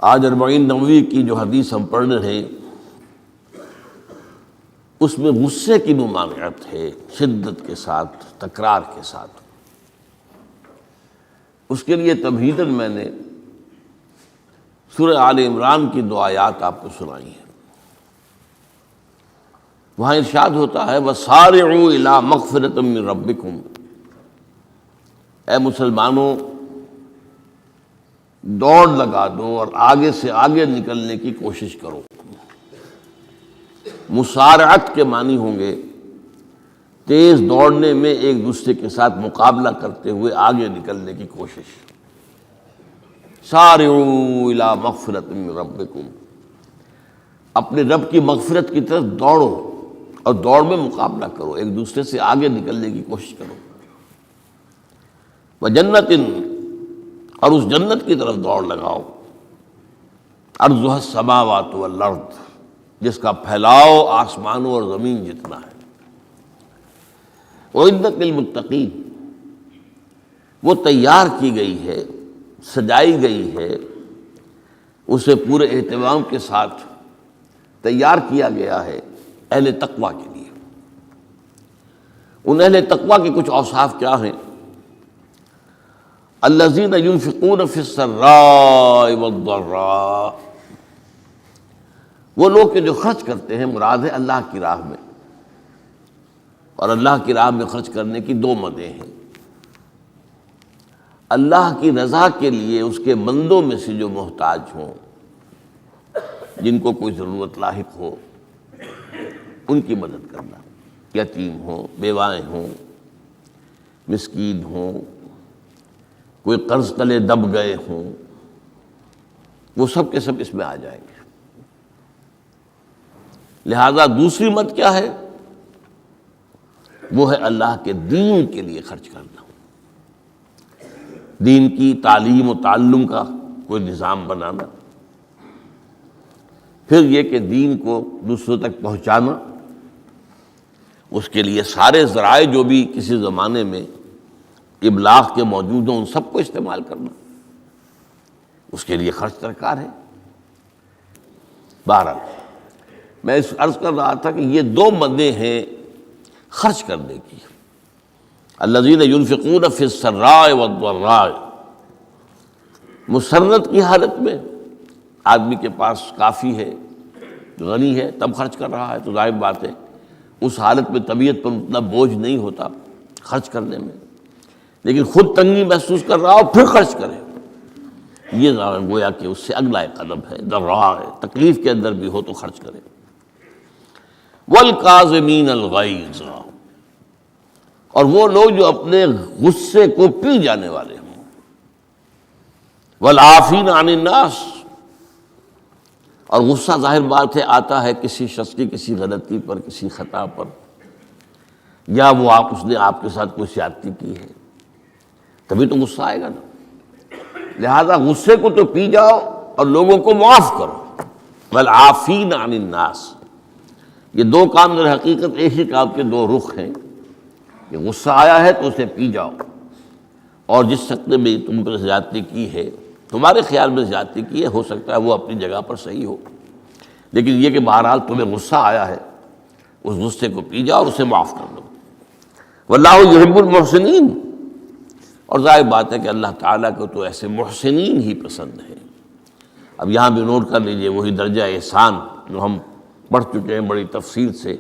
آج 40 نووی کی جو حدیث ہم پڑھ رہے ہیں اس میں غصے کی ممانعت ہے، شدت کے ساتھ، تکرار کے ساتھ۔ اس کے لیے تمہیداً میں نے سورہ آل عمران کی 2 آیات آپ کو سنائی ہیں۔ وہاں ارشاد ہوتا ہے وَسَارِعُوا إِلَىٰ مَغْفِرَةٍ مِّن رَبِّكُمْ، اے مسلمانوں دوڑ لگا دو اور آگے سے آگے نکلنے کی کوشش کرو۔ مسارعت کے معنی ہوں گے تیز دوڑنے میں ایک دوسرے کے ساتھ مقابلہ کرتے ہوئے آگے نکلنے کی کوشش۔ سارعوا الی مغفرۃ من ربکم، اپنے رب کی مغفرت کی طرف دوڑو اور دوڑ میں مقابلہ کرو، ایک دوسرے سے آگے نکلنے کی کوشش کرو۔ وجنت، اور اس جنت کی طرف دوڑ لگاؤ، عرضها السماوات والارض، جس کا پھیلاؤ آسمانوں اور زمین جتنا ہے۔ اعدت للمتقین، وہ تیار کی گئی ہے، سجائی گئی ہے، اسے پورے اہتمام کے ساتھ تیار کیا گیا ہے اہل تقویٰ کے لیے۔ ان اہل تقویٰ کے کچھ اوصاف کیا ہیں؟ الذین ينفقون فی السراء والضراء، وہ لوگ کہ جو خرچ کرتے ہیں، مراد ہے اللہ کی راہ میں، اور اللہ کی راہ میں خرچ کرنے کی 2 مدیں ہیں۔ اللہ کی رضا کے لیے اس کے بندوں میں سے جو محتاج ہوں، جن کو کوئی ضرورت لاحق ہو، ان کی مدد کرنا، یتیم ہوں، بیوائیں ہوں، مسکین ہوں، کوئی قرض تلے دب گئے ہوں، وہ سب کے سب اس میں آ جائیں گے۔ لہذا دوسری مد کیا ہے؟ وہ ہے اللہ کے دین کے لیے خرچ کرنا، دین کی تعلیم و تعلم کا کوئی نظام بنانا، پھر یہ کہ دین کو دوسروں تک پہنچانا، اس کے لیے سارے ذرائع جو بھی کسی زمانے میں ابلاغ کے موجود ہوں ان سب کو استعمال کرنا، اس کے لیے خرچ درکار ہے۔ بہرحال میں اس عرض کر رہا تھا کہ یہ 2 مدیں ہیں خرچ کرنے کی۔ الذین ينفقون فی السراء والضراء، مسرت کی حالت میں آدمی کے پاس کافی ہے، غنی ہے، تب خرچ کر رہا ہے تو ظاہر بات ہے اس حالت میں طبیعت پر اتنا بوجھ نہیں ہوتا خرچ کرنے میں، لیکن خود تنگی محسوس کر رہا ہو پھر خرچ کرے، یہ گویا کہ اس سے اگلا ایک قدم ہے، ضراء ہے، تکلیف کے اندر بھی ہو تو خرچ کرے۔ والکاظمین الغیظ، اور وہ لوگ جو اپنے غصے کو پی جانے والے ہوں۔ والعافین عن الناس، اور غصہ ظاہر بات ہے آتا ہے کسی شخص کی کسی غلطی پر، کسی خطا پر، یا وہ اس نے آپ کے ساتھ کوئی زیادتی کی ہے، تبھی تو غصہ آئے گا نا۔ لہذا غصے کو تو پی جاؤ اور لوگوں کو معاف کرو۔ والعافین عن الناس، یہ 2 کام در حقیقت ایک ہی کام کے 2 رخ ہیں، کہ غصہ آیا ہے تو اسے پی جاؤ، اور جس شخص نے بھی تم پر زیادتی کی ہے، تمہارے خیال میں زیادتی کی ہے، ہو سکتا ہے وہ اپنی جگہ پر صحیح ہو، لیکن یہ کہ بہرحال تمہیں غصہ آیا ہے، اس غصے کو پی جاؤ اور اسے معاف کر دو۔ واللہ یحب المحسنین، اور ظاہر بات ہے کہ اللہ تعالیٰ کو تو ایسے محسنین ہی پسند ہے۔ اب یہاں بھی نوٹ کر لیجئے وہی درجہ احسان جو ہم پڑھ چکے ہیں بڑی تفصیل سے،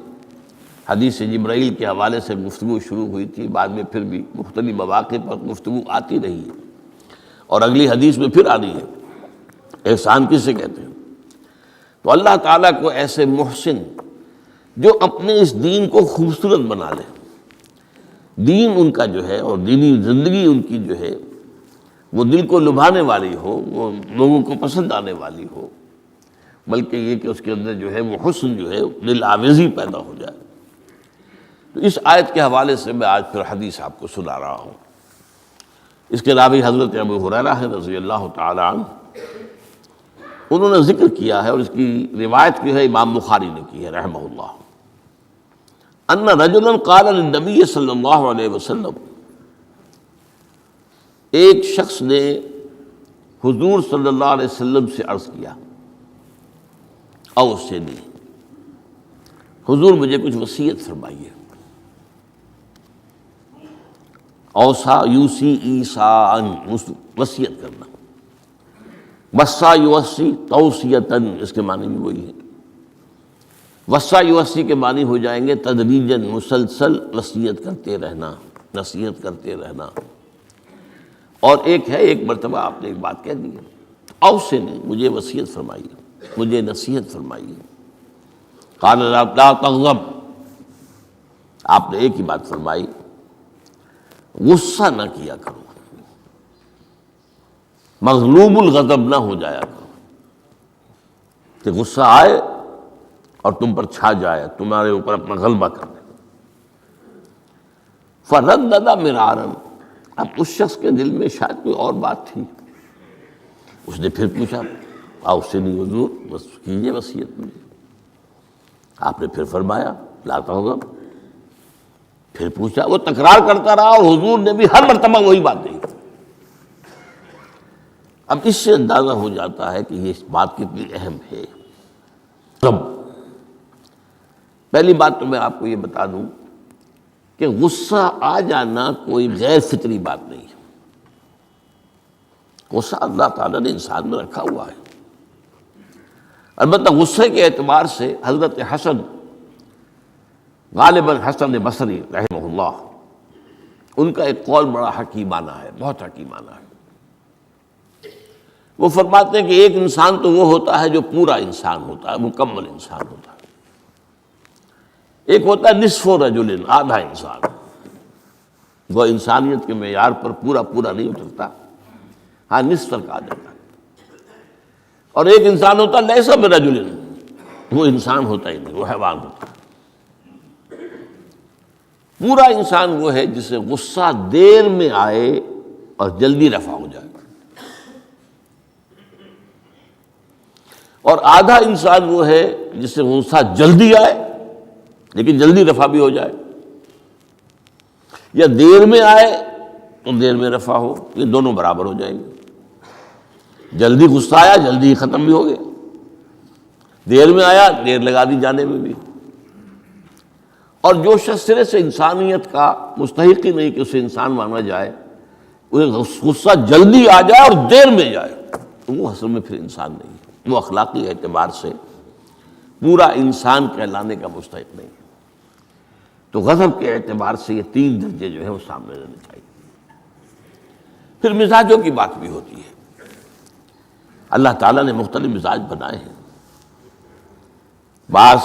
حدیث جبرائیل کے حوالے سے گفتگو شروع ہوئی تھی، بعد میں پھر بھی مختلف مواقع پر گفتگو آتی رہی ہے، اور اگلی حدیث میں پھر آ رہی ہے احسان کسے کہتے ہیں۔ تو اللہ تعالیٰ کو ایسے محسن جو اپنے اس دین کو خوبصورت بنا لے، دین ان کا جو ہے اور دینی زندگی ان کی جو ہے وہ دل کو لبھانے والی ہو، وہ لوگوں کو پسند آنے والی ہو، بلکہ یہ کہ اس کے اندر جو ہے وہ حسن جو ہے دل آویزی پیدا ہو جائے۔ تو اس آیت کے حوالے سے میں آج پھر حدیث آپ کو سنا رہا ہوں۔ اس کے راوی حضرت ابو ہریرہ ہے رضی اللہ تعالی عنہ، انہوں نے ذکر کیا ہے، اور اس کی روایت جو ہے امام بخاری نے کی ہے رحمہ اللہ، ان رجلا قال للنبی صلی اللہ علیہ وسلم، ایک شخص نے حضور صلی اللہ علیہ وسلم سے عرض کیا، اوصنی، حضور مجھے کچھ وصیت فرمائیے۔ اوصا یوسی ایصاءً، وصیت کرنا، وصا یوصی توصیتاً، اس کے معنی بھی وہی ہے۔ وصا یوصی کے معنی ہو جائیں گے تدریجاً، مسلسل وصیت کرتے رہنا، نصیحت کرتے رہنا۔ اور ایک ہے، ایک مرتبہ آپ نے ایک بات کہہ دی ہے، اوصنی، مجھے وصیت فرمائیے، مجھے نصیحت فرمائیے۔ قال لا تغضب، آپ نے ایک ہی بات فرمائی، غصہ نہ کیا کرو، مغلوب الغضب نہ ہو جایا کرو، کہ غصہ آئے اور تم پر چھا جائے، تمہارے اوپر اپنا غلبہ کر دے۔ فردد مرارا، اب اس شخص کے دل میں شاید کوئی اور بات تھی، اس نے پھر پوچھا، اوصنی حضور، بس کیجیے وصیت مجھے۔ آپ نے پھر فرمایا لا تغضب، پھر پوچھا، وہ تکرار کرتا رہا اور حضور نے بھی ہر مرتبہ وہی بات کہی۔ اب اس سے اندازہ ہو جاتا ہے کہ یہ بات کتنی اہم ہے۔ پہلی بات تو میں آپ کو یہ بتا دوں کہ غصہ آ جانا کوئی غیر فطری بات نہیں ہے، غصہ اللہ تعالیٰ نے انسان میں رکھا ہوا ہے۔ البتہ غصے کے اعتبار سے حضرت حسن، غالباً حسن بصری رحمہ اللہ، ان کا ایک قول بڑا حکیمانہ ہے، بہت حکیمانہ ہے۔ وہ فرماتے ہیں کہ ایک انسان تو وہ ہوتا ہے جو پورا انسان ہوتا ہے، مکمل انسان ہوتا ہے، ایک ہوتا ہے نصف رجل، آدھا انسان، وہ انسانیت کے معیار پر پورا نہیں اترتا، ہاں نصف تک آ جاتا ہے۔ اور ایک انسان ہوتا ہے لیس برجل، وہ انسان ہوتا ہی نہیں، وہ حیوان ہوتا ہے۔ پورا انسان وہ ہے جسے غصہ دیر میں آئے اور جلدی رفع ہو جائے، اور آدھا انسان وہ ہے جسے غصہ جلدی آئے لیکن جلدی رفع بھی ہو جائے، یا دیر میں آئے تو دیر میں رفع ہو، یہ دونوں برابر ہو جائیں گے۔ جلدی غصہ آیا، جلدی ہی ختم بھی ہو گیا، دیر میں آیا، دیر لگا دی جانے میں بھی۔ اور جو شخص سرے سے انسانیت کا مستحق ہی نہیں کہ اسے انسان مانا جائے، غصہ جلدی آ جائے اور دیر میں جائے، تو وہ اصل میں پھر انسان نہیں ہے، وہ اخلاقی اعتبار سے پورا انسان کہلانے کا مستحق نہیں ہے۔ تو غضب کے اعتبار سے یہ تین درجے جو ہے وہ سامنے رہنے چاہیے۔ پھر مزاجوں کی بات بھی ہوتی ہے، اللہ تعالیٰ نے مختلف مزاج بنائے ہیں۔ بعض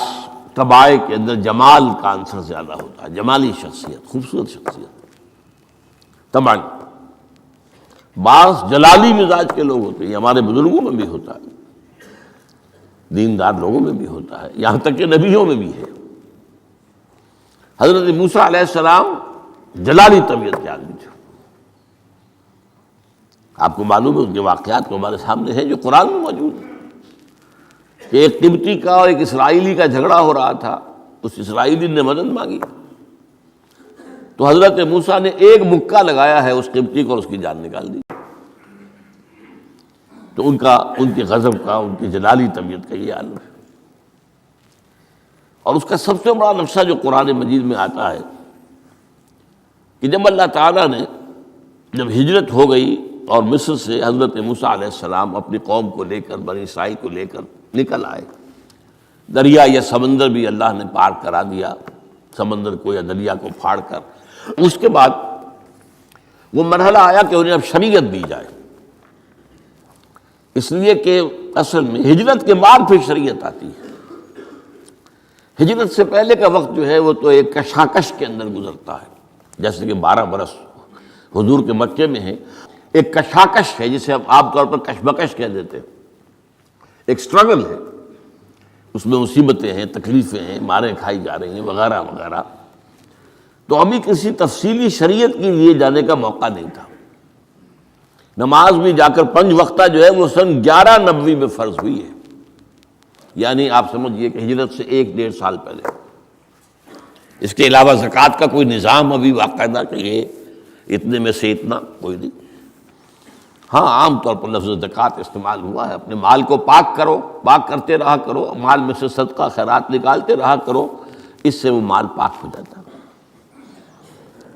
طبائع کے اندر جمال کا عنصر زیادہ ہوتا ہے، جمالی شخصیت، خوبصورت شخصیت طبعا۔ بعض جلالی مزاج کے لوگ ہوتے ہیں، ہمارے بزرگوں میں بھی ہوتا ہے، دیندار لوگوں میں بھی ہوتا ہے، یہاں تک کہ نبیوں میں بھی ہے۔ حضرت موسیٰ علیہ السلام جلالی طبیعت کے آدمی تھے، آپ کو معلوم ہے ان کے واقعات کو ہمارے سامنے ہیں جو قرآن میں موجود ہیں، کہ ایک قبطی کا اور ایک اسرائیلی کا جھگڑا ہو رہا تھا، اس اسرائیلی نے مدد مانگی تو حضرت موسیٰ نے ایک مکہ لگایا ہے اس قبطی کو اور اس کی جان نکال دی۔ تو ان کے غضب کا، ان کی جلالی طبیعت کا یہ عالم ہے۔ اور اس کا سب سے بڑا نقشہ جو قرآن مجید میں آتا ہے کہ جب اللہ تعالیٰ نے جب ہجرت ہو گئی اور مصر سے حضرت موسیٰ علیہ السلام اپنی قوم کو لے کر، بنی اسرائیل کو لے کر نکل آئے، دریا یا سمندر بھی اللہ نے پار کرا دیا، سمندر کو یا دریا کو پھاڑ کر، اس کے بعد وہ مرحلہ آیا کہ انہیں اب شریعت دی جائے، اس لیے کہ اصل میں ہجرت کے بعد پھر شریعت آتی ہے۔ ہجرت سے پہلے کا وقت جو ہے وہ تو ایک کشاکش کے اندر گزرتا ہے، جیسے کہ 12 برس حضور کے مکے میں ہے، ایک کشاکش ہے جسے ہم عام طور پر کشمکش کہہ دیتے ہیں، ایک سٹرگل ہے، اس میں مصیبتیں ہیں، تکلیفیں ہیں، ماریں کھائی جا رہی ہیں وغیرہ وغیرہ۔ تو ابھی کسی تفصیلی شریعت کے لیے جانے کا موقع نہیں تھا۔ نماز بھی جا کر 5 وقتہ جو ہے وہ سن 1190 میں فرض ہوئی ہے، یعنی آپ سمجھئے کہ ہجرت سے 1-1.5 سال پہلے۔ اس کے علاوہ زکوٰۃ کا کوئی نظام ابھی باقاعدہ کہ یہ اتنے میں سے اتنا کوئی نہیں۔ ہاں عام طور پر لفظ زکوٰۃ استعمال ہوا ہے، اپنے مال کو پاک کرو، پاک کرتے رہا کرو، مال میں سے صدقہ خیرات نکالتے رہا کرو، اس سے وہ مال پاک ہو جاتا ہے۔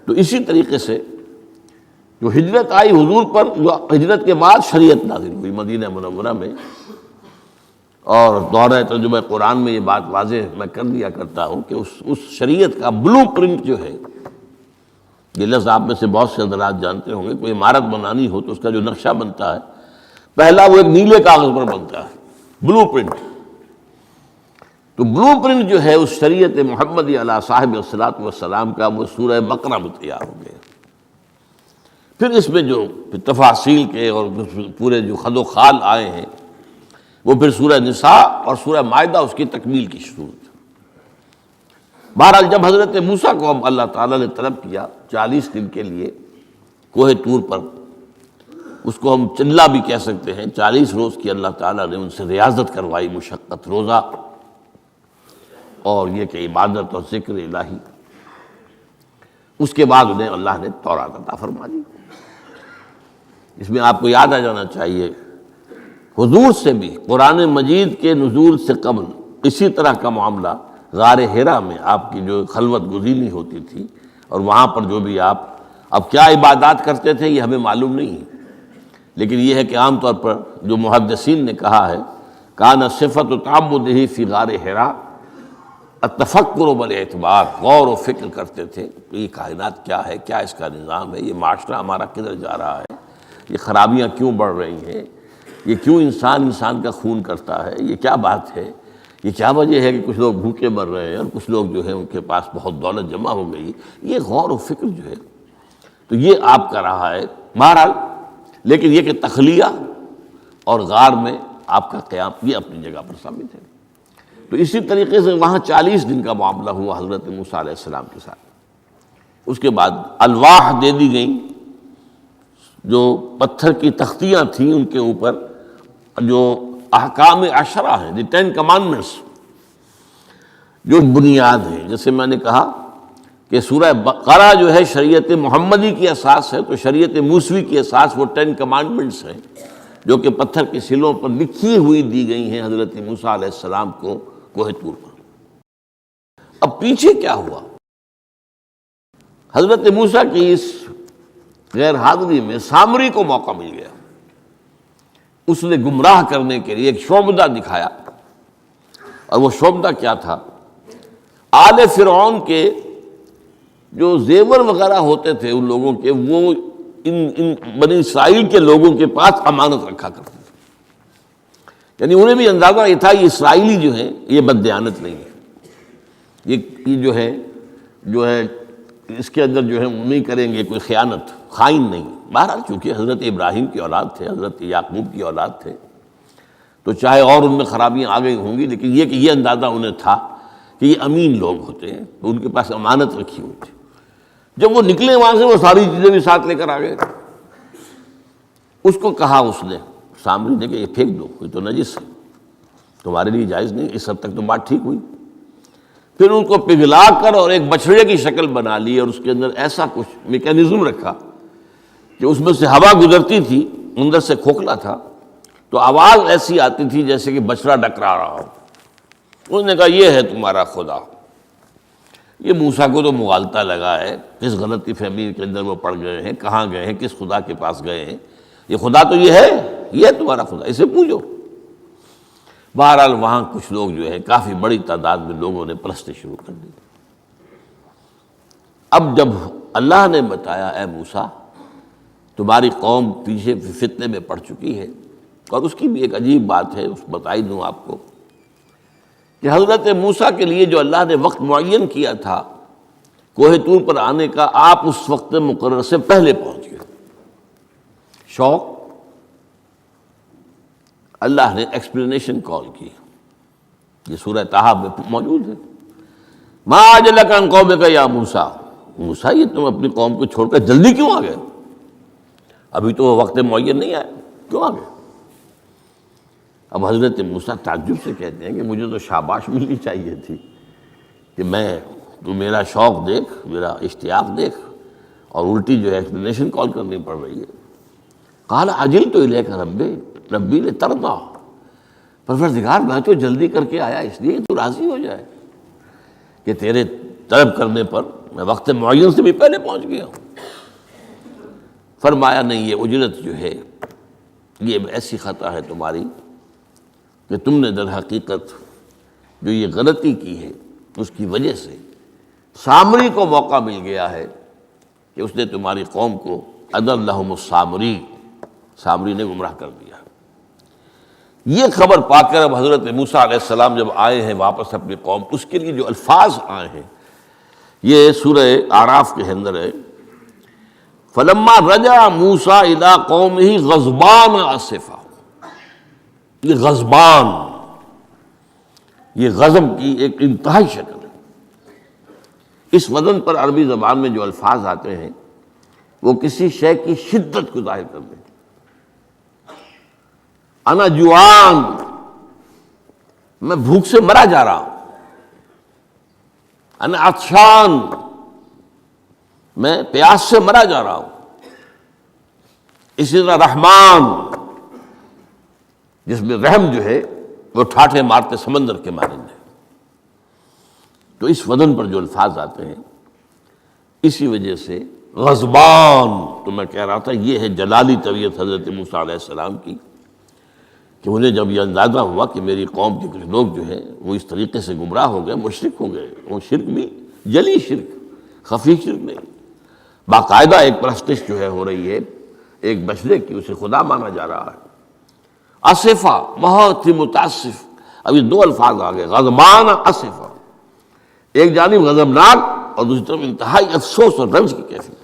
تو اسی طریقے سے جو ہجرت آئی حضور پر، جو ہجرت کے بعد شریعت نازل ہوئی مدینہ منورہ میں، اور دورہ ترجمہ قرآن میں یہ بات واضح میں کر دیا کرتا ہوں کہ اس شریعت کا بلو پرنٹ جو ہے، یہ لفظ آپ میں سے بہت سے حضرات جانتے ہوں گے، کوئی عمارت بنانی ہو تو اس کا جو نقشہ بنتا ہے پہلا وہ ایک نیلے کاغذ پر بنتا ہے، بلو پرنٹ۔ تو بلو پرنٹ جو ہے اس شریعت محمدی علی صاحب الصلاۃ والسلام کا، وہ سورہ بقرہ میں تیار ہو گیا۔ پھر اس میں جو تفاصیل کے اور پورے جو خد و خال آئے ہیں، وہ پھر سورہ نساء اور سورہ مائدہ اس کی تکمیل کی صورت۔ بہرحال جب حضرت موسیٰ کو اب اللہ تعالیٰ نے طلب کیا 40 دن کے لیے کوہ طور پر، اس کو ہم چلا بھی کہہ سکتے ہیں، 40 روز کی اللہ تعالیٰ نے ان سے ریاضت کروائی، مشقت، روزہ، اور یہ کہ عبادت اور ذکر الہی۔ اس کے بعد انہیں اللہ نے تورات عطا فرما دی۔ اس میں آپ کو یاد آ جانا چاہیے، حضور سے بھی قرآن مجید کے نزول سے قبل اسی طرح کا معاملہ غار حرا میں آپ کی جو خلوت گزینی ہوتی تھی، اور وہاں پر جو بھی آپ اب کیا عبادات کرتے تھے یہ ہمیں معلوم نہیں ہے، لیکن یہ ہے کہ عام طور پر جو محدثین نے کہا ہے، کان صفت تعبدہ فی غار حرا التفکر والاعتبار، غور و فکر کرتے تھے کہ یہ کائنات کیا ہے، کیا اس کا نظام ہے، یہ معاشرہ ہمارا کدھر جا رہا ہے، یہ خرابیاں کیوں بڑھ رہی ہیں، یہ کیوں انسان کا خون کرتا ہے، یہ کیا بات ہے، یہ کیا وجہ ہے کہ کچھ لوگ بھوکے مر رہے ہیں اور کچھ لوگ جو ہیں ان کے پاس بہت دولت جمع ہو گئی، یہ غور و فکر جو ہے تو یہ آپ کا رہا ہے بہرحال۔ لیکن یہ کہ تخلیہ اور غار میں آپ کا قیام یہ اپنی جگہ پر ثابت ہے۔ تو اسی طریقے سے وہاں 40 دن کا معاملہ ہوا حضرت موسیٰ علیہ السلام کے ساتھ۔ اس کے بعد الواح دے دی گئیں، جو پتھر کی تختیاں تھیں، ان کے اوپر جو احکام عشرہ ہیں، دی 10 کمانڈمنٹس، جو بنیاد ہیں۔ جیسے میں نے کہا کہ سورہ بقرہ جو ہے شریعت محمدی کی اساس ہے، تو شریعت موسوی کی اساس وہ 10 کمانڈمنٹس ہیں، جو کہ پتھر کے سلوں پر لکھی ہوئی دی گئی ہیں حضرت موسیٰ علیہ السلام کو کوہ طور پر۔ اب پیچھے کیا ہوا؟ حضرت موسیٰ کی اس غیر حاضری میں سامری کو موقع مل گیا، اس نے گمراہ کرنے کے لیے ایک شعبدہ دکھایا، اور وہ شعبدہ کیا تھا؟ آل فرعون کے جو زیور وغیرہ ہوتے تھے ان لوگوں کے، وہ ان بنی اسرائیل کے لوگوں کے پاس امانت رکھا کرتے تھے، یعنی انہیں بھی اندازہ یہ تھا یہ اسرائیلی جو ہیں یہ بددیانت نہیں ہے، یہ جو ہے اس کے اندر جو ہے وہ نہیں کریں گے کوئی خیانت، خائن نہیں۔ بہرحال چونکہ حضرت ابراہیم کی اولاد تھے، حضرت یعقوب کی اولاد تھے، تو چاہے اور ان میں خرابیاں آ گئی ہوں گی، لیکن یہ کہ یہ اندازہ انہیں تھا کہ یہ امین لوگ ہوتے ہیں، تو ان کے پاس امانت رکھی ہوئی تھی۔ جب وہ نکلے وہاں سے وہ ساری چیزیں بھی ساتھ لے کر آ گئے۔ اس کو کہا اس نے سامری نے کہ یہ پھینک دو، یہ تو نجس ہے، تمہارے لیے جائز نہیں۔ اس حد تک تو بات ٹھیک ہوئی۔ پھر ان کو پگھلا کر اور ایک بچڑے کی شکل بنا لی، اور اس کے اندر ایسا کچھ میکینزم رکھا کہ اس میں سے ہوا گزرتی تھی، اندر سے کھوکھلا تھا، تو آواز ایسی آتی تھی جیسے کہ بچڑا ڈکرا رہا ہو۔ انہوں نے کہا یہ ہے تمہارا خدا۔ یہ موسیٰ کو تو مغالطہ لگا ہے، کس غلطی فہمی کے اندر وہ پڑ گئے ہیں، کہاں گئے ہیں، کس خدا کے پاس گئے ہیں، یہ خدا تو یہ ہے تمہارا خدا، اسے پوجو۔ بہرحال وہاں کچھ لوگ جو ہے کافی بڑی تعداد میں لوگوں نے پرستی شروع کر دی۔ اب جب اللہ نے بتایا اے موسیٰ تمہاری قوم پیچھے فتنے میں پڑ چکی ہے، اور اس کی بھی ایک عجیب بات ہے، اس بتائی دوں آپ کو کہ حضرت موسیٰ کے لیے جو اللہ نے وقت معین کیا تھا کوہ طور پر آنے کا، آپ اس وقت مقرر سے پہلے پہنچ گئے۔ شوق، اللہ نے ایکسپلینیشن کال کی، یہ سورہ طٰہٰ میں موجود ہے۔ ما اعجلک عن قومک یا موسیٰ، موسیٰ یہ تم اپنی قوم کو چھوڑ کر جلدی کیوں آ گئے؟ ابھی تو وہ وقت معین نہیں آیا، کیوں آ گئے؟ اب حضرت موسیٰ تعجب سے کہتے ہیں کہ مجھے تو شاباش ملنی چاہیے تھی کہ تو میرا شوق دیکھ، میرا اشتیاق دیکھ، اور الٹی جو ہے ایکسپلینیشن کال کرنی پڑ رہی ہے۔ قال عجلت الیک ربی لترضی، پروردگار میں تو جلدی کر کے آیا اس لیے کہ تو راضی ہو جائے کہ تیرے طلب کرنے پر میں وقت معین سے بھی پہلے پہنچ گیا ہوں۔ فرمایا نہیں، یہ اجرت جو ہے یہ ایسی خطا ہے تمہاری کہ تم نے در حقیقت جو یہ غلطی کی ہے اس کی وجہ سے سامری کو موقع مل گیا ہے کہ اس نے تمہاری قوم کو اضلھم السامری، سامری نے گمراہ کر دیا۔ یہ خبر پا کر اب حضرت موسیٰ علیہ السلام جب آئے ہیں واپس اپنی قوم، اس کے لیے جو الفاظ آئے ہیں یہ سورہ اعراف کے اندر ہے، فلما رجع موسیٰ الی قومہ غضبان آسفا۔ یہ غضبان، یہ غضب کی ایک انتہائی شکل ہے۔ اس وزن پر عربی زبان میں جو الفاظ آتے ہیں وہ کسی شے کی شدت کو ظاہر کرتے ہیں۔ انا جوعان، میں بھوک سے مرا جا رہا ہوں۔ انا عطشان، میں پیاس سے مرا جا رہا ہوں۔ اسی طرح رحمان، جس میں رحم جو ہے وہ ٹھاٹھے مارتے سمندر کے مانند ہے۔ تو اس وزن پر جو الفاظ آتے ہیں اسی وجہ سے غضبان، تو میں کہہ رہا تھا یہ ہے جلالی طبیعت حضرت موسیٰ علیہ السلام کی، کہ انہیں جب یہ اندازہ ہوا کہ میری قوم کے کچھ لوگ جو ہیں وہ اس طریقے سے گمراہ ہو گئے، مشرک ہو گئے، وہ شرک بھی جلی شرک، خفی شرک نہیں، باقاعدہ ایک پرستش جو ہے ہو رہی ہے ایک بشرے کی، اسے خدا مانا جا رہا ہے۔ اسفا، بہت ہی متاسف۔ اب یہ دو الفاظ آ گئے، غضبان، اسفا، ایک جانب غضبناک اور دوسری طرف انتہائی افسوس اور رنج کی کیفیت۔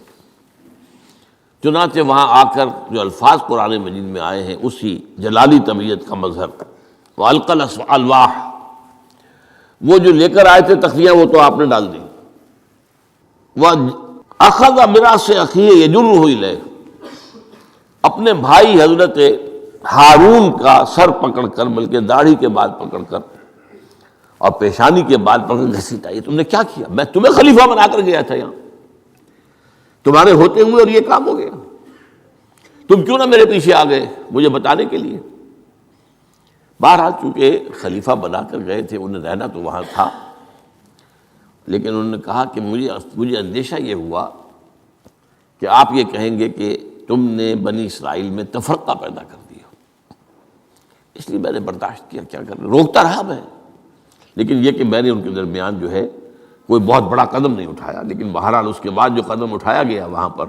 چنانچہ وہاں آ کر جو الفاظ قرآن مجید میں آئے ہیں اسی جلالی طبیعت کا مظہر، وَأَلْقَى الْأَلْوَاحَ، وہ جو لے کر آئے تھے تختیاں وہ تو آپ نے ڈال دی۔ وَأَخَذَ مِرَاثَ أَخِيهِ يَجُرُّهُ إِلَيْهِ، اپنے بھائی حضرت ہارون کا سر پکڑ کر، بلکہ داڑھی کے بال پکڑ کر اور پیشانی کے بال پکڑ کر گھسیٹا، یہ تم نے کیا کیا؟ میں تمہیں خلیفہ بنا کر گیا تھا یہاں تمہارے ہوتے ہوئے اور یہ کام ہو گیا، تم کیوں نہ میرے پیچھے آ گئے مجھے بتانے کے لیے؟ بہرحال چونکہ خلیفہ بنا کر گئے تھے، انہیں رہنا تو وہاں تھا، لیکن انہوں نے کہا کہ مجھے اندیشہ یہ ہوا کہ آپ یہ کہیں گے کہ تم نے بنی اسرائیل میں تفرقہ پیدا کر دیا، اس لیے میں نے برداشت کیا، کیا کرنا، روکتا رہا میں، لیکن یہ کہ میں نے ان کے درمیان جو ہے کوئی بہت بڑا قدم نہیں اٹھایا۔ لیکن بہرحال اس کے بعد جو قدم اٹھایا گیا وہاں پر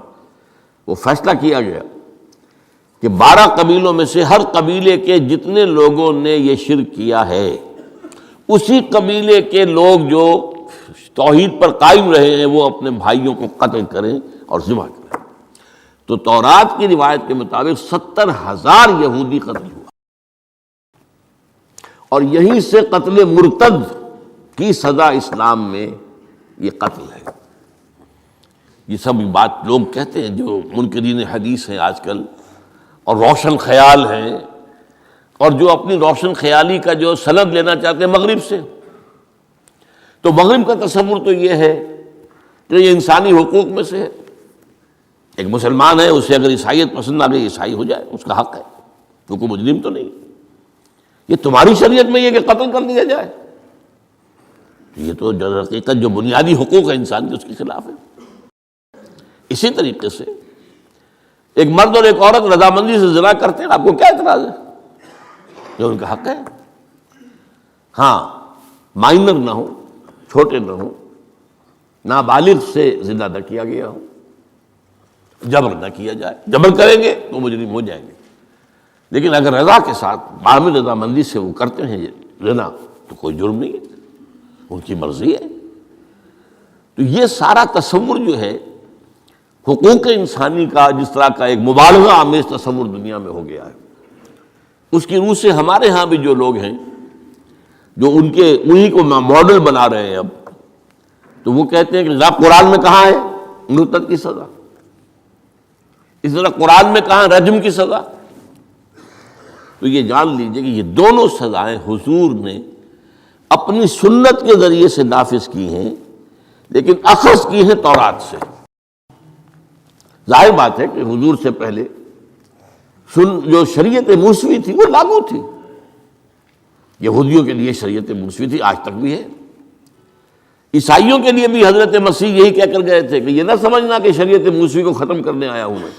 وہ فیصلہ کیا گیا کہ 12 قبیلوں میں سے ہر قبیلے کے جتنے لوگوں نے یہ شرک کیا ہے اسی قبیلے کے لوگ جو توحید پر قائم رہے ہیں وہ اپنے بھائیوں کو قتل کریں اور ذبح کریں۔ تو تورات کی روایت کے مطابق 70,000 یہودی قتل ہوا، اور یہیں سے قتل مرتد کی سزا اسلام میں یہ قتل ہے۔ یہ سب بات لوگ کہتے ہیں جو منکرین حدیث ہیں آج کل اور روشن خیال ہیں، اور جو اپنی روشن خیالی کا جو سند لینا چاہتے ہیں مغرب سے، تو مغرب کا تصور تو یہ ہے کہ یہ انسانی حقوق میں سے ہے، ایک مسلمان ہے اسے اگر عیسائیت پسند آ گئی عیسائی ہو جائے، اس کا حق ہے، وہ کوئی مجرم تو نہیں۔ یہ تمہاری شریعت میں یہ کہ قتل کر دیا جائے، یہ تو جو حقیقت جو بنیادی حقوق ہے انسان کے اس کے خلاف ہے۔ اسی طریقے سے ایک مرد اور ایک عورت رضامندی سے زنا کرتے ہیں، آپ کو کیا اعتراض ہے؟ جو ان کا حق ہے، ہاں مائنر نہ ہو، چھوٹے نہ ہو، نابالغ سے زنا نہ کیا گیا ہو، جبر نہ کیا جائے، جبر کریں گے تو مجرم ہو جائیں گے، لیکن اگر رضا کے ساتھ باہمی رضامندی سے وہ کرتے ہیں زنا تو کوئی جرم نہیں ہے، ان کی مرضی ہے۔ تو یہ سارا تصور جو ہے حقوق انسانی کا جس طرح کا ایک مبالغہ آمیز تصور دنیا میں ہو گیا ہے، اس کی روح سے ہمارے ہاں بھی جو لوگ ہیں جو انہی کو ماڈل بنا رہے ہیں اب، تو وہ کہتے ہیں کہ جناب قرآن میں کہاں ہے مرتد کی سزا، اس طرح قرآن میں کہاں رجم کی سزا؟ تو یہ جان لیجئے کہ یہ دونوں سزائیں حضور نے اپنی سنت کے ذریعے سے نافذ کی ہیں، لیکن اخذ کی ہیں تورات سے۔ ظاہر بات ہے کہ حضور سے پہلے جو شریعت موسوی تھی وہ لاگو تھی. یہودیوں کے لیے شریعت موسوی تھی، آج تک بھی ہے. عیسائیوں کے لیے بھی حضرت مسیح یہی کہہ کر گئے تھے کہ یہ نہ سمجھنا کہ شریعت موسوی کو ختم کرنے آیا ہوں میں.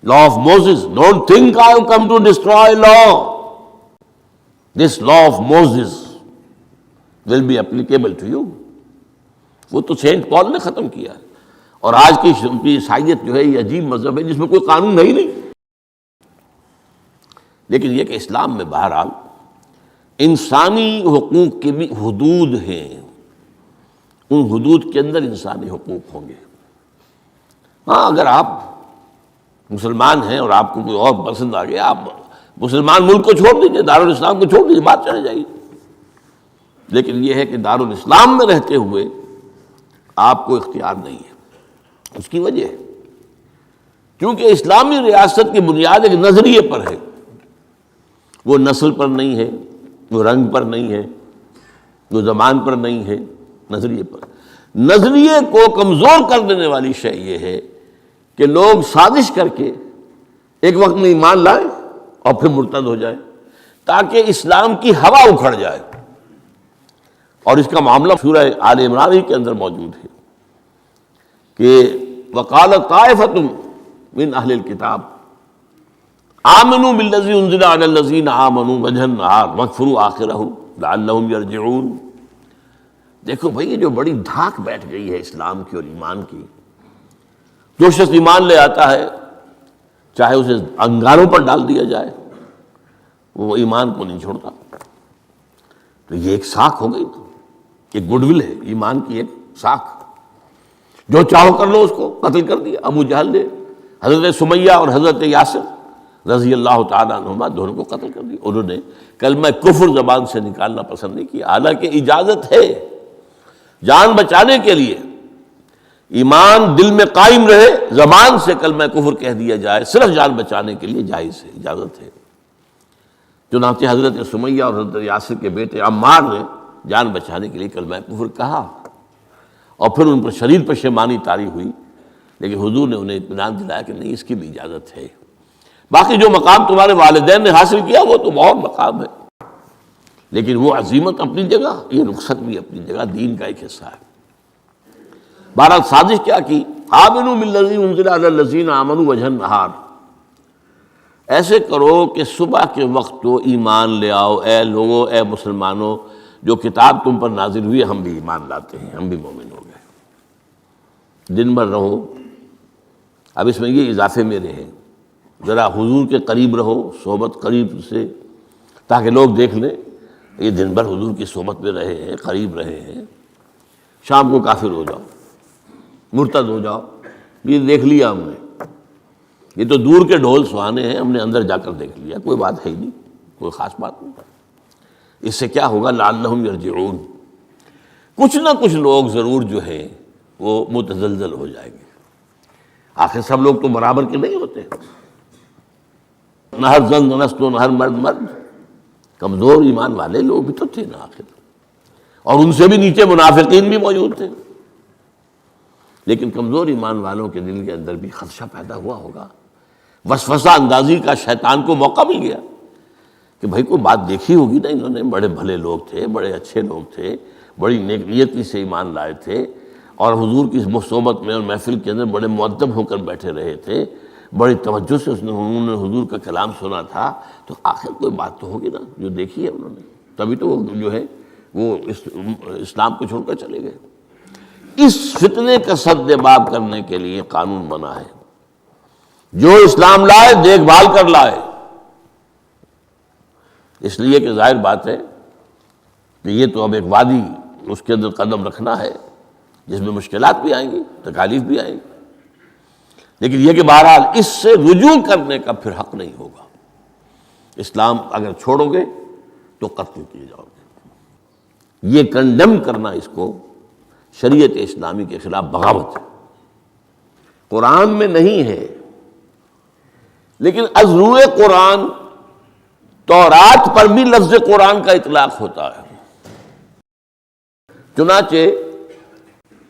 Law of Moses, don't think I have come to destroy law. This law of Moses will be applicable to you. وہ تو سینٹ پال نے ختم کیا ہے. اور آج کی عیسائیت جو ہے یہ عجیب مذہب ہے جس میں کوئی قانون ہے ہی نہیں. لیکن یہ کہ اسلام میں بہرحال انسانی حقوق کی بھی حدود ہیں، ان حدود کے اندر انسانی حقوق ہوں گے. ہاں اگر آپ مسلمان ہیں اور آپ کو کوئی اور پسند آ گیا، آپ مسلمان ملک کو چھوڑ دیجیے، دارالاسلام کو چھوڑ دیجیے، بات چلے جائے گی. لیکن یہ ہے کہ دارالاسلام میں رہتے ہوئے آپ کو اختیار نہیں ہے. اس کی وجہ ہے کیونکہ اسلامی ریاست کی بنیاد ایک نظریے پر ہے. وہ نسل پر نہیں ہے، وہ رنگ پر نہیں ہے، وہ زبان پر نہیں ہے، نظریے پر. نظریے کو کمزور کر دینے والی شے یہ ہے کہ لوگ سازش کر کے ایک وقت میں ایمان لائیں اور پھر مرتد ہو جائے تاکہ اسلام کی ہوا اکھڑ جائے. اور اس کا معاملہ سورہ آل عمران ہی کے اندر موجود ہے کہ وقالت طائفۃ من اہل الکتاب آمنوا بالذی انزل علی الذین آمنوا وجہ النہار واکفروا آخرہ لعلہم یرجعون. دیکھو بھائی یہ جو بڑی دھاک بیٹھ گئی ہے اسلام کی اور ایمان کی. جو شخص ایمان لے آتا ہے چاہے اسے انگاروں پر ڈال دیا جائے وہ ایمان کو نہیں چھوڑتا. تو یہ ایک ساکھ ہو گئی نا، ایک گڈ ول ہے ایمان کی، ایک ساکھ. جو چاہو کر لو اس کو قتل کر دیا. ابو جہل نے حضرت سمیہ اور حضرت یاسر رضی اللہ تعالیٰ عنہما دونوں کو قتل کر دیا. انہوں نے کلمہ کفر زبان سے نکالنا پسند نہیں کیا، حالانکہ اجازت ہے جان بچانے کے لیے. ایمان دل میں قائم رہے، زبان سے کلمہ کفر کہہ دیا جائے، صرف جان بچانے کے لیے جائز ہے، اجازت ہے. چنانچہ حضرت سمیہ اور حضرت یاسر کے بیٹے عمار نے جان بچانے کے لیے کلمہ کفر کہا اور پھر ان پر شدید پشیمانی طاری ہوئی. لیکن حضور نے انہیں اطمینان دلایا کہ نہیں، اس کی بھی اجازت ہے. باقی جو مقام تمہارے والدین نے حاصل کیا وہ تو بہت مقام ہے، لیکن وہ عظیمت اپنی جگہ، یہ رخصت بھی اپنی جگہ، دین کا ایک حصہ ہے. بہرحال سازش کیا کی؟ آمنوا بالذی انزل علی الذین آمنوا وجہ النہار. ایسے کرو کہ صبح کے وقت تو ایمان لے آؤ، اے لوگو، اے مسلمانوں، جو کتاب تم پر نازل ہوئی ہم بھی ایمان لاتے ہیں، ہم بھی مومن ہو گئے. دن بھر رہو. اب اس میں یہ اضافے میرے ہیں، ذرا حضور کے قریب رہو، صحبت قریب سے، تاکہ لوگ دیکھ لیں یہ دن بھر حضور کی صحبت میں رہے ہیں، قریب رہے ہیں. شام کو کافر ہو جاؤ، مرتد ہو جاؤ، یہ دیکھ لیا ہم نے، یہ تو دور کے ڈھول سہانے ہیں، ہم نے اندر جا کر دیکھ لیا، کوئی بات ہے ہی نہیں، کوئی خاص بات نہیں. اس سے کیا ہوگا؟ لعلہم یرجعون. کچھ نہ کچھ لوگ ضرور جو ہیں وہ متزلزل ہو جائیں گے. آخر سب لوگ تو برابر کے نہیں ہوتے، نہ ہر زن نست و نہ ہر مرد مرد. کمزور ایمان والے لوگ بھی تو تھے نا آخر، اور ان سے بھی نیچے منافقین بھی موجود تھے. لیکن کمزور ایمان والوں کے دل کے اندر بھی خدشہ پیدا ہوا ہوگا، وسوسہ اندازی کا شیطان کو موقع مل گیا کہ بھائی کوئی بات دیکھی ہوگی نا، انہوں نے بڑے بھلے لوگ تھے، بڑے اچھے لوگ تھے، بڑی نیک نیتی سے ایمان لائے تھے، اور حضور کی صحبت میں اور محفل کے اندر بڑے مؤدب ہو کر بیٹھے رہے تھے، بڑی توجہ سے انہوں نے حضور کا کلام سنا تھا. تو آخر کوئی بات تو ہوگی نا جو دیکھی ہے انہوں نے، تبھی تو وہ جو ہے وہ اسلام کو چھوڑ کر چلے گئے. اس فتنے کا سد باب کرنے کے لیے قانون بنا ہے، جو اسلام لائے دیکھ بھال کر لائے. اس لیے کہ ظاہر بات ہے کہ یہ تو اب ایک وادی، اس کے اندر قدم رکھنا ہے جس میں مشکلات بھی آئیں گی، تکالیف بھی آئیں گی. لیکن یہ کہ بہرحال اس سے رجوع کرنے کا پھر حق نہیں ہوگا. اسلام اگر چھوڑو گے تو قتل کیے جاؤ گے. یہ کنڈم کرنا اس کو شریعت اسلامی کے خلاف بغاوت ہے. قرآن میں نہیں ہے، لیکن از روئے قرآن تورات پر بھی لفظ قرآن کا اطلاق ہوتا ہے. چنانچہ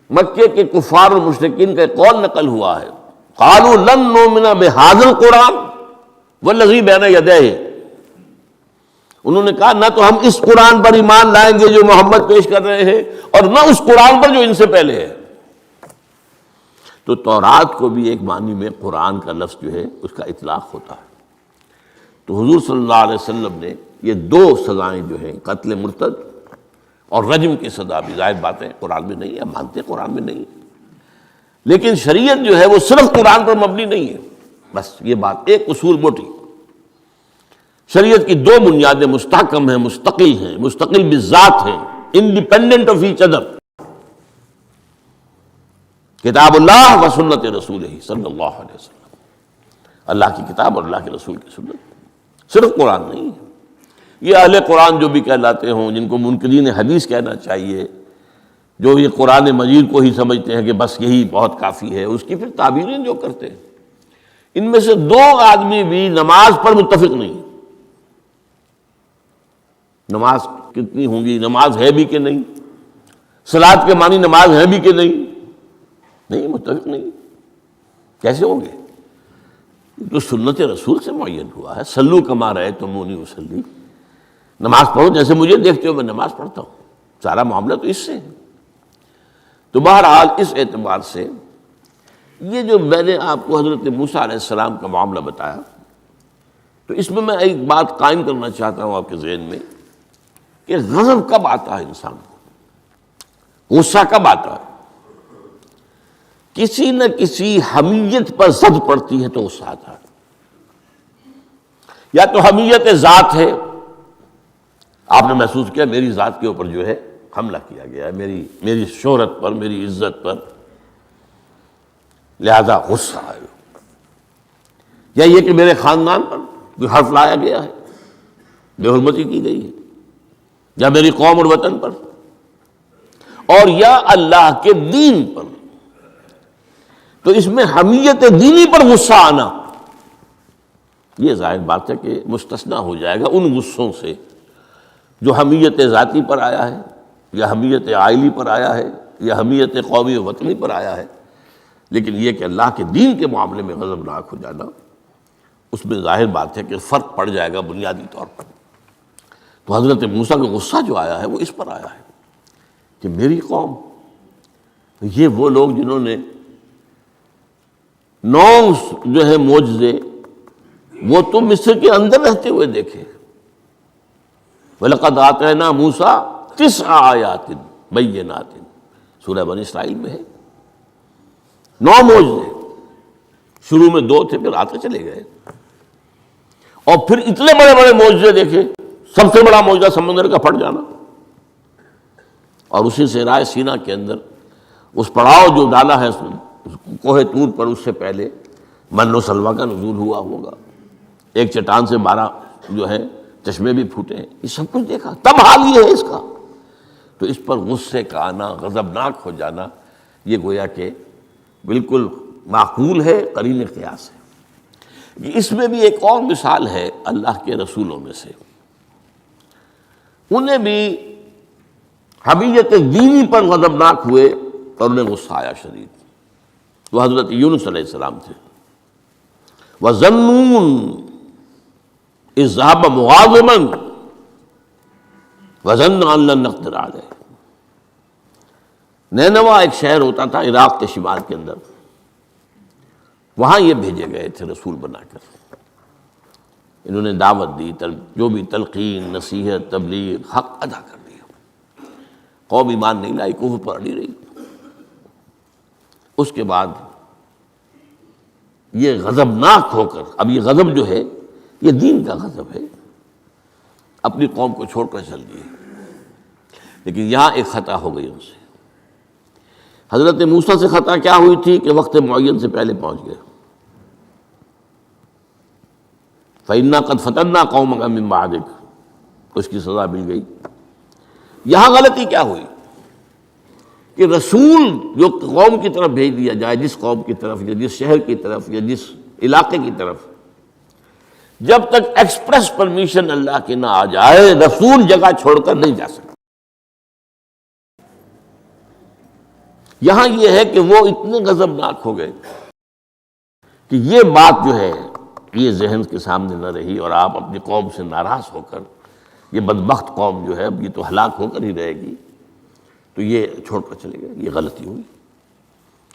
مکے کے کفار اور مشرکین کا ایک قول نقل ہوا ہے، قالوا لن نؤمن بهذا القرآن والذی بین یدیہ، انہوں نے کہا نہ تو ہم اس قرآن پر ایمان لائیں گے جو محمد پیش کر رہے ہیں، اور نہ اس قرآن پر جو ان سے پہلے ہے۔ تو تورات کو بھی ایک معنی میں قرآن کا لفظ جو ہے اس کا اطلاق ہوتا ہے۔ تو حضور صلی اللہ علیہ وسلم نے یہ دو سزائیں جو ہیں، قتل مرتد اور رجم کی سزا بھی، ظاہر بات ہے قرآن میں نہیں ہے، مانتے قرآن میں نہیں ہے، لیکن شریعت جو ہے وہ صرف قرآن پر مبنی نہیں ہے۔ بس یہ بات ایک اصول موٹی، شریعت کی دو بنیادیں مستحکم ہیں، مستقل بالذات ہیں، انڈیپینڈنٹ آف ایچ ادر، کتاب اللہ و سنت رسولہ صلی اللہ علیہ وسلم، اللہ کی کتاب اور اللہ کے رسول کی سنت، صرف قرآن نہیں ہے۔ یہ اہل قرآن جو بھی کہلاتے ہوں، جن کو منکرین حدیث کہنا چاہیے، جو یہ قرآن مجید کو ہی سمجھتے ہیں کہ بس یہی بہت کافی ہے، اس کی پھر تعبیریں جو کرتے ہیں، ان میں سے دو آدمی بھی نماز پر متفق نہیں۔ نماز کتنی ہوں گی، نماز ہے بھی کہ نہیں، صلاۃ کے معنی نماز ہے بھی کہ نہیں متفق نہیں، کیسے ہوں گے؟ تو سنت رسول سے معین ہوا ہے، صلو کما رأیتمونی اصلی، نماز پڑھو جیسے مجھے دیکھتے ہو میں نماز پڑھتا ہوں، سارا معاملہ تو اس سے ہے۔ تو بہرحال اس اعتبار سے یہ جو میں نے آپ کو حضرت موسیٰ علیہ السلام کا معاملہ بتایا، تو اس میں ایک بات قائم کرنا چاہتا ہوں آپ کے ذہن میں کہ غضب کب آتا ہے انسان کو، غصہ کب آتا ہے؟ کسی نہ کسی حمیت پر زد پڑتی ہے تو غصہ آتا ہے، یا تو حمیت ذات ہے، آپ نے محسوس کیا میری ذات کے اوپر جو ہے حملہ کیا گیا ہے، میری شہرت پر، میری عزت پر، لہذا غصہ ہے، یا یہ کہ میرے خاندان پر کوئی حرف لایا گیا ہے، بے حرمتی کی گئی ہے، یا میری قوم اور وطن پر، اور یا اللہ کے دین پر، تو اس میں حمیت دینی پر غصہ آنا یہ ظاہر بات ہے کہ مستثنیٰ ہو جائے گا ان غصوں سے جو حمیت ذاتی پر آیا ہے، یا حمیت عائلی پر آیا ہے، یا حمیت قومی و وطنی پر آیا ہے۔ لیکن یہ کہ اللہ کے دین کے معاملے میں غضبناک ہو جانا، اس میں ظاہر بات ہے کہ فرق پڑ جائے گا بنیادی طور پر۔ تو حضرت موسیٰ کا غصہ جو آیا ہے وہ اس پر آیا ہے کہ میری قوم، یہ وہ لوگ جنہوں نے 9 جو ہے معجزے وہ تو مصر کے اندر رہتے ہوئے دیکھے، وَلَقَدْ آتَيْنَا مُوسَىٰ 9 آیات بینات، سورہ بنی اسرائیل میں ہے، 9 معجزے، شروع میں 2 تھے پھر آتے چلے گئے، اور پھر اتنے بڑے بڑے معجزے دیکھے، سب سے بڑا معجزہ سمندر کا پھٹ جانا، اور اسی صحرائے سینا کے اندر اس پڑاؤ جو ڈالا ہے کوہ طور پر، اس سے پہلے من و سلویٰ کا نزول ہوا ہوگا، ایک چٹان سے 12 جو ہے چشمے بھی پھوٹے ہیں، یہ سب کچھ دیکھا، تب حال یہ ہے اس کا۔ تو اس پر غصے کا آنا، غضبناک ہو جانا، یہ گویا کہ بالکل معقول ہے، قرین قیاس ہے۔ اس میں بھی ایک اور مثال ہے اللہ کے رسولوں میں سے، انہیں بھی حمیت دینی پر غضبناک ہوئے اور انہیں غصہ آیا شدید، وہ حضرت یونس علیہ السلام تھے۔ وَظَنُّونَ إِذْ ذَهَبَ مُغَاضِبًا وَظَنَّ أَن لَّن نَّقْدِرَ عَلَيْهِ، نینوا ایک شہر ہوتا تھا عراق کے شمال کے اندر، وہاں یہ بھیجے گئے تھے رسول بنا کر، انہوں نے دعوت دی، جو بھی تلقین، نصیحت، تبلیغ، حق ادا کر دیا، قوم ایمان نہیں لائی، کفر پر اڑی رہی۔ اس کے بعد یہ غضبناک ہو کر، اب یہ غضب جو ہے یہ دین کا غضب ہے، اپنی قوم کو چھوڑ کر چل دیے، لیکن یہاں ایک خطا ہو گئی ان سے۔ حضرت موسیٰ سے خطا کیا ہوئی تھی کہ وقت معین سے پہلے پہنچ گئے، فَإِنَّا قَدْ فَتَنَّا قَوْمَكَ مِن بَعْدِكَ، اس کی سزا مل گئی۔ یہاں غلطی کیا ہوئی کہ رسول جو قوم کی طرف بھیج دیا جائے، جس قوم کی طرف یا جس شہر کی طرف یا جس علاقے کی طرف، جب تک ایکسپریس پرمیشن اللہ کی نہ آ جائے، رسول جگہ چھوڑ کر نہیں جا سکتا۔ یہاں یہ ہے کہ وہ اتنے غضبناک ہو گئے کہ یہ بات جو ہے یہ ذہن کے سامنے نہ رہی اور آپ اپنی قوم سے ناراض ہو کر، یہ بدبخت قوم جو ہے اب یہ تو ہلاک ہو کر ہی رہے گی، تو یہ چھوڑ کر چلے گئے، یہ غلطی ہوئی۔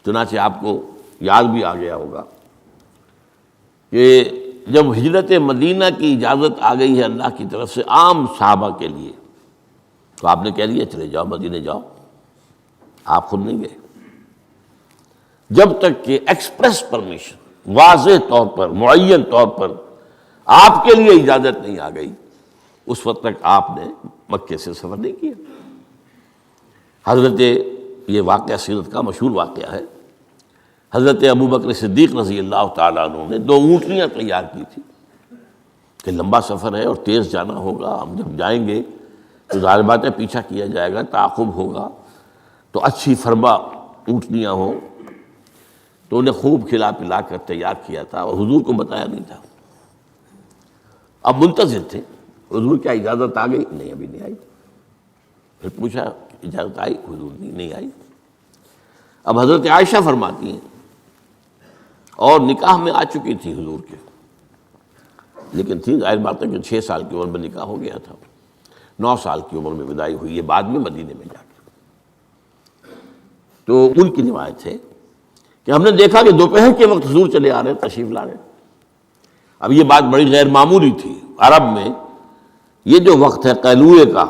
چنانچہ آپ کو یاد بھی آ گیا ہوگا کہ جب ہجرت مدینہ کی اجازت آ گئی ہے اللہ کی طرف سے عام صحابہ کے لیے، تو آپ نے کہہ دیا چلے جاؤ مدینے جاؤ، آپ خود نہیں گئے، جب تک کہ ایکسپریس پرمیشن، واضح طور پر، معین طور پر آپ کے لیے اجازت نہیں آ گئی، اس وقت تک آپ نے مکے سے سفر نہیں کیا۔ حضرت، یہ واقعہ سیرت کا مشہور واقعہ ہے، حضرت ابوبکر صدیق رضی اللہ تعالیٰ عنہ نے 2 اونٹنیاں تیار کی تھی کہ لمبا سفر ہے اور تیز جانا ہوگا، ہم جب جائیں گے تو ظاہر بات ہے پیچھا کیا جائے گا، تعاقب ہوگا، تو اچھی فربا اونٹنیاں ہوں، تو انہیں خوب کھلا پلا کر تیار کیا تھا اور حضور کو بتایا نہیں تھا۔ اب منتظر تھے، حضور کیا اجازت آ گئی؟ نہیں، ابھی نہیں آئی۔ پھر پوچھا اجازت آئی؟ حضور نہیں آئی۔ اب حضرت عائشہ فرماتی ہیں، اور نکاح میں آ چکی تھی حضور کے، لیکن تھی ظاہر بات ہے کہ 6 سال کی عمر میں نکاح ہو گیا تھا، 9 سال کی عمر میں وداعی ہوئی ہے بعد میں مدینے میں جا کے۔ تو ان کی روایت ہے کہ ہم نے دیکھا کہ دوپہر کے وقت حضور چلے آ رہے، تشریف لا رہے۔ اب یہ بات بڑی غیر معمولی تھی، عرب میں یہ جو وقت ہے قیلولے کا،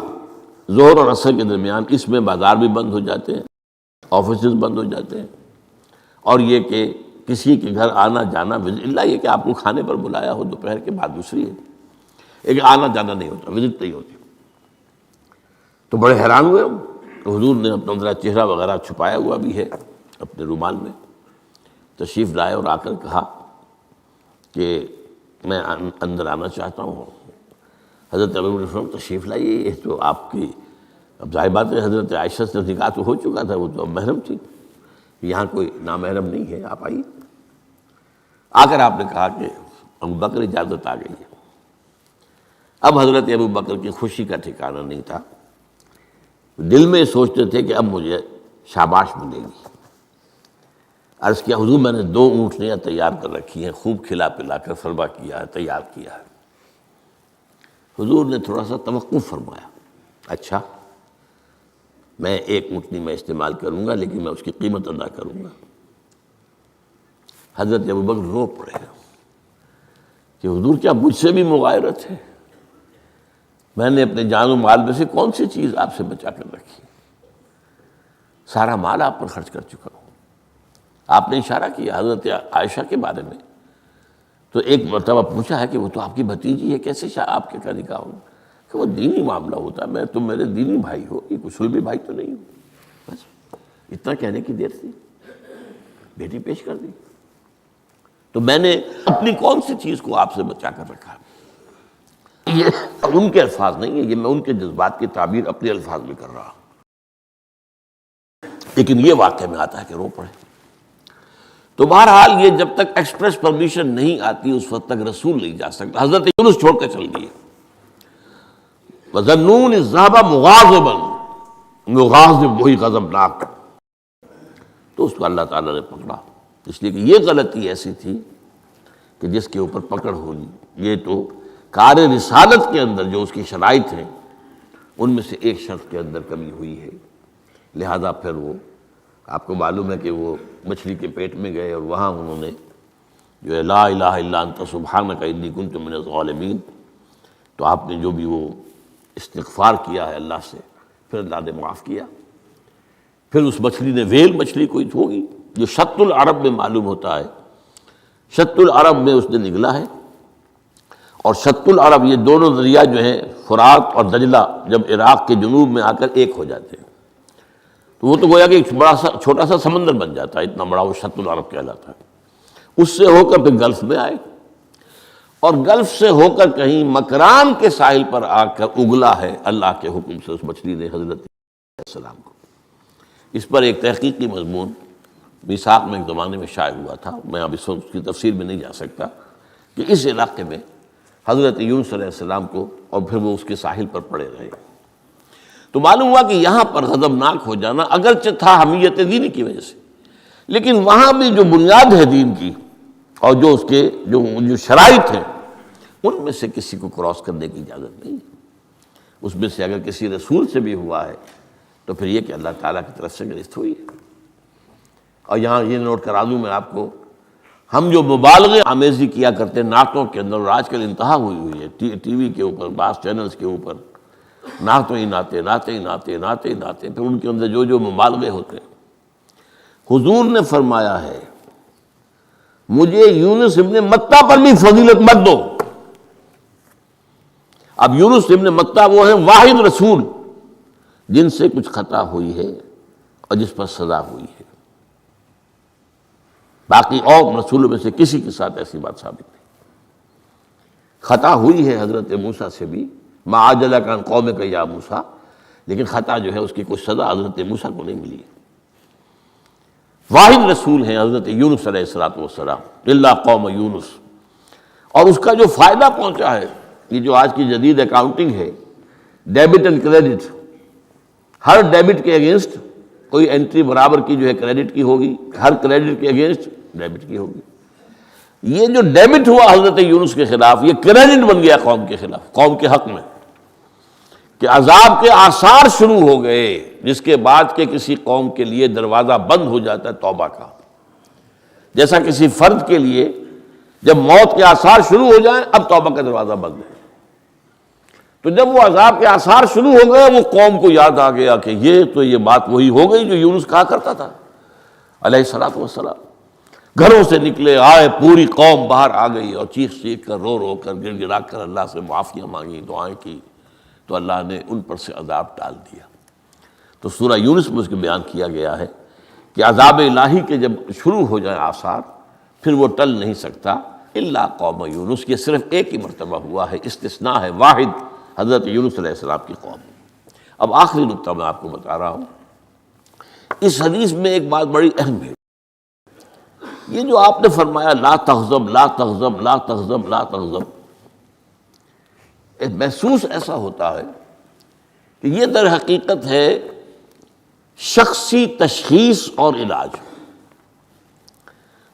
ظہر اور عصر کے درمیان، اس میں بازار بھی بند ہو جاتے ہیں، آفیسز بند ہو جاتے ہیں، اور یہ کہ کسی کے گھر آنا جانا، اللہ یہ کہ آپ کو کھانے پر بلایا ہو دوپہر کے بعد دوسری ہے، ایک آنا جانا نہیں ہوتا، وزٹ نہیں ہوتی۔ تو بڑے حیران ہوئے ہم، تو حضور نے اپنا ذرا چہرہ وغیرہ چھپایا ہوا بھی ہے اپنے رومال میں، تشریف لائے اور آ کر کہا کہ میں اندر آنا چاہتا ہوں۔ حضرت ابو تشریف لائیے، یہ تو آپ کی، اب ظاہر بات ہے حضرت عائشہ سے نکاح تو ہو چکا تھا، وہ تو اب محرم تھی، یہاں کوئی نامحرم نہیں ہے، آپ آئیے۔ آ کر آپ نے کہا کہ ابو بکر اجازت آ گئی ہے۔ اب حضرت ابو بکر کی خوشی کا ٹھکانہ نہیں تھا، دل میں سوچتے تھے کہ اب مجھے شاباش ملے گی۔ عرض کیا حضور میں نے 2 اونٹنیاں تیار کر رکھی ہیں، خوب کھلا پلا کر فربا کیا ہے، تیار کیا ہے۔ حضور نے تھوڑا سا توقف فرمایا، اچھا میں 1 اونٹنی میں استعمال کروں گا، لیکن میں اس کی قیمت ادا کروں گا۔ حضرت ابوبکر رو پڑے کہ حضور کیا مجھ سے بھی مغایرت ہے؟ میں نے اپنے جان و مال میں سے کون سی چیز آپ سے بچا کر رکھی؟ سارا مال آپ پر خرچ کر چکا ہوں۔ آپ نے اشارہ کیا حضرت عائشہ کے بارے میں، تو ایک مرتبہ پوچھا ہے کہ وہ تو آپ کی بھتیجی ہے، کیسے آپ کے کا نکاح ہوگا؟ کہ وہ دینی معاملہ ہوتا ہے، تم میرے دینی بھائی ہو، یہ کچھ بھی بھائی تو نہیں ہو۔ بس اتنا کہنے کی دیر تھی، بیٹی پیش کر دی۔ تو میں نے اپنی کون سی چیز کو آپ سے بچا کر رکھا؟ یہ ان کے الفاظ نہیں ہے، یہ میں ان کے جذبات کی تعبیر اپنے الفاظ میں کر رہا ہوں، لیکن یہ واقعہ میں آتا ہے کہ رو پڑے۔ تو بہرحال یہ جب تک ایکسپریس پرمیشن نہیں آتی اس وقت تک رسول نہیں جا سکتا۔ حضرت یونس چھوڑ کر چل گئی، وَظَنُّونِ الذَّهَبَ مُغَاضِبًا، مغاضب وہی غضبناک، تو اس کو اللہ تعالیٰ نے پکڑا، اس لیے کہ یہ غلطی ایسی تھی کہ جس کے اوپر پکڑ ہوگی۔ یہ تو کار رسالت کے اندر جو اس کی شرائط ہیں ان میں سے ایک شرط کے اندر کمی ہوئی ہے، لہذا پھر وہ آپ کو معلوم ہے کہ وہ مچھلی کے پیٹ میں گئے اور وہاں انہوں نے جو ہے لا الہ الا انت سبحانک انی کنت من الظالمین، تو آپ نے جو بھی وہ استغفار کیا ہے اللہ سے، پھر اللہ نے معاف کیا۔ پھر اس مچھلی نے، ویل مچھلی کوئی ہوگی جو شط العرب میں معلوم ہوتا ہے، شط العرب میں اس نے نگلا ہے، اور شط العرب یہ دونوں دریا جو ہیں فرات اور دجلہ جب عراق کے جنوب میں آ کر ایک ہو جاتے ہیں تو وہ تو گویا کہ ایک بڑا سا چھوٹا سا سمندر بن جاتا ہے، اتنا بڑا وہ شط العرب کہلاتا ہے۔ اس سے ہو کر پھر گلف میں آئے، اور گلف سے ہو کر کہیں مکران کے ساحل پر آ کر اگلا ہے اللہ کے حکم سے اس مچھلی نے حضرت علیہ السلام کو۔ اس پر ایک تحقیقی مضمون میثاق میں ایک زمانے میں شائع ہوا تھا، میں اب اس کی تفصیل میں نہیں جا سکتا، کہ اس علاقے میں حضرت یونس علیہ السلام کو اور پھر وہ اس کے ساحل پر پڑے رہے، تو معلوم ہوا کہ یہاں پر غضبناک ہو جانا اگرچہ تھا حمیت دینی کی وجہ سے، لیکن وہاں بھی جو بنیاد ہے دین کی اور جو اس کے جو شرائط ہیں ان میں سے کسی کو کراس کرنے کی اجازت نہیں. اس میں سے اگر کسی رسول سے بھی ہوا ہے تو پھر یہ کہ اللہ تعالیٰ کی طرف سے گرفت ہوئی ہے. اور یہاں یہ نوٹ کرا دوں میں آپ کو، ہم جو مبالغے آمیزی کیا کرتے ہیں نعتوں کے اندر، اور آج کل انتہا ہوئی ہے ٹی وی کے اوپر، بعض چینلز کے اوپر نعتوں ہی نعتیں، نعتیں ہی نعتیں، نعتیں ہی نعتیں، پھر ان کے اندر جو مبالغے ہوتے ہیں. حضور نے فرمایا ہے مجھے یونس ابن متہ پر بھی فضیلت مت دو. اب یونس ابن متہ وہ ہیں واحد رسول جن سے کچھ خطا ہوئی ہے اور جس پر سزا ہوئی ہے. باقی اور رسولوں میں سے کسی کے ساتھ ایسی بات ثابت نہیں. خطا ہوئی ہے حضرت موسیٰ سے بھی، ما عجلک عن قومک یا موسیٰ، لیکن خطا جو ہے اس کی کوئی سزا حضرت موسیٰ کو نہیں ملی. واحد رسول ہیں حضرت یونس علیہ الصلوۃ والسلام، الا قوم یونس. اور اس کا جو فائدہ پہنچا ہے، یہ جو آج کی جدید اکاؤنٹنگ ہے، debit and credit, Hare debit کے اگینسٹ کوئی انٹری برابر کی جو ہے کریڈٹ کی ہوگی، ہر کریڈٹ کے اگینسٹ ڈیبٹ کی ہوگی. یہ جو ڈیبٹ ہوا حضرت یونس کے خلاف، یہ کریڈٹ بن گیا قوم کے خلاف، قوم کے حق میں، کہ عذاب کے آثار شروع ہو گئے، جس کے بعد کہ کسی قوم کے لیے دروازہ بند ہو جاتا ہے توبہ کا. جیسا کسی فرد کے لیے جب موت کے آثار شروع ہو جائیں اب توبہ کا دروازہ بند ہے، تو جب وہ عذاب کے آثار شروع ہو گئے وہ قوم کو یاد آ گیا کہ یہ بات وہی ہو گئی جو یونس کہا کرتا تھا علیہ الصلوۃ والسلام. گھروں سے نکلے آئے، پوری قوم باہر آ گئی اور چیخ چیخ کر، رو رو کر، گڑ گڑا کر اللہ سے معافیاں مانگی، دعائیں کی، تو اللہ نے ان پر سے عذاب ٹال دیا. تو سورہ یونس میں اس کے بیان کیا گیا ہے کہ عذاب الہی کے جب شروع ہو جائیں آثار پھر وہ ٹل نہیں سکتا الا قوم یونس. یہ صرف ایک ہی مرتبہ ہوا ہے، استثناء ہے واحد، حضرت یونس علیہ السلام کی قوم. اب آخری نقطہ میں آپ کو بتا رہا ہوں. اس حدیث میں ایک بات بڑی اہم ہے. یہ جو آپ نے فرمایا لا تغضب لا تغضب لا تغضب لا تغضب، محسوس ایسا ہوتا ہے کہ یہ در حقیقت ہے شخصی تشخیص اور علاج.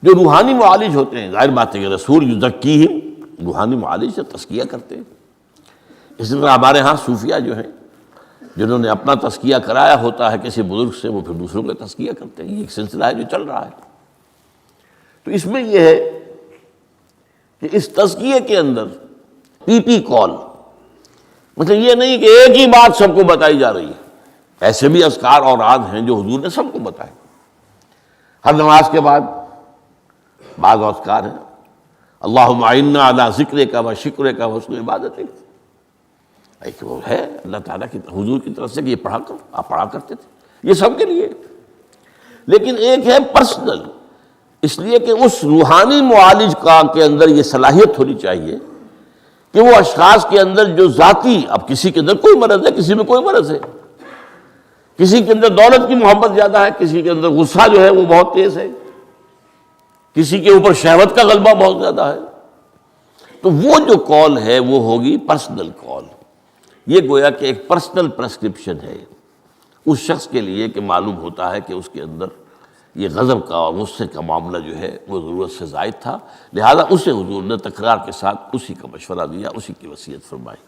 جو روحانی معالج ہوتے ہیں، ظاہر بات ہے کہ رسول یزکیہم، روحانی معالج سے تزکیہ کرتے ہیں. اس طرح ہمارے ہاں صوفیہ جو ہیں جنہوں نے اپنا تزکیہ کرایا ہوتا ہے کسی بزرگ سے، وہ پھر دوسروں کا تزکیہ کرتے ہیں. یہ ایک سلسلہ ہے جو چل رہا ہے. تو اس میں یہ ہے کہ اس تزکیے کے اندر پی پی کال، مطلب یہ نہیں کہ ایک ہی بات سب کو بتائی جا رہی ہے. ایسے بھی اذکار اور اوراد ہیں جو حضور نے سب کو بتائے. ہر نماز کے بعد بعض اذکار ہیں، اللہم اعنا علی ذکرک و شکرک و حسن عبادتک، ایک وہ ہے اللہ تعالیٰ کی حضور کی طرف سے کہ یہ پڑھا کرو، آپ پڑھا کرتے تھے، یہ سب کے لیے. لیکن ایک ہے پرسنل، اس لیے کہ اس روحانی معالج کا کے اندر یہ صلاحیت ہونی چاہیے کہ وہ اشخاص کے اندر جو ذاتی، اب کسی کے اندر کوئی مرض ہے، کسی میں کوئی مرض ہے، کسی کے اندر دولت کی محبت زیادہ ہے، کسی کے اندر غصہ جو ہے وہ بہت تیز ہے، کسی کے اوپر شہوت کا غلبہ بہت زیادہ ہے. تو وہ جو کال ہے وہ ہوگی پرسنل کال. یہ گویا کہ ایک پرسنل پرسکرپشن ہے اس شخص کے لیے کہ معلوم ہوتا ہے کہ اس کے اندر یہ غضب کا اور غصے کا معاملہ جو ہے وہ ضرورت سے زائد تھا، لہذا اسے حضور نے تکرار کے ساتھ اسی کا مشورہ دیا، اسی کی وصیت فرمائی.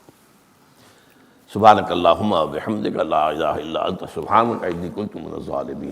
سبحانک اللہم و بحمدک لا الہ الا انت سبحانک انی کنت من الظالمین.